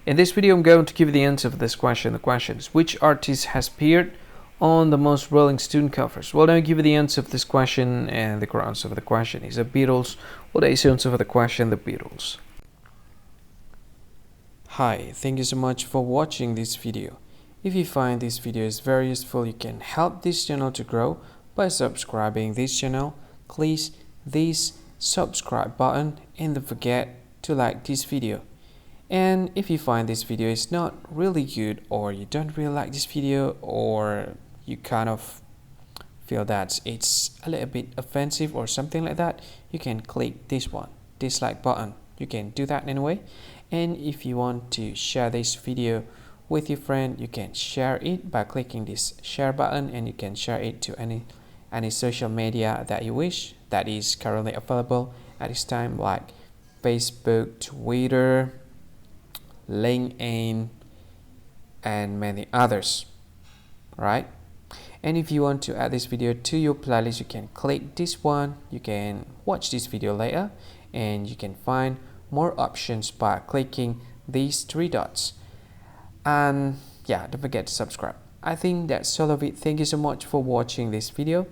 In this video, I'm going to give you the answer for this question. The question is, which artist has appeared on the most Rolling Stone covers? Well, let me give you the answer of this question, and the correct answer for the question is the Beatles. Well, the answer for the question, the Beatles. Hi, thank you so much for watching this video. If you find this video is very useful, you can help this channel to grow by subscribing this channel. Please this subscribe button and don't forget to like this video. And if you find this video is not really good, or you don't really like this video, or you kind of feel that it's a little bit offensive or something like that, you can click this one, dislike button. You can do that anyway. And if you want to share this video with your friend, you can share it by clicking this share button, and you can share it to any social media that you wish that is currently available at this time, like Facebook, Twitter, LinkedIn, and many others, right? And if you want to add this video to your playlist, you can click this one. You can watch this video later, and you can find more options by clicking these three dots. And yeah, don't forget to subscribe. I think that's all of it. Thank you so much for watching this video,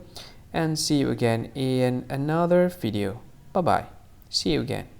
and see you again in another video. Bye bye. See you again.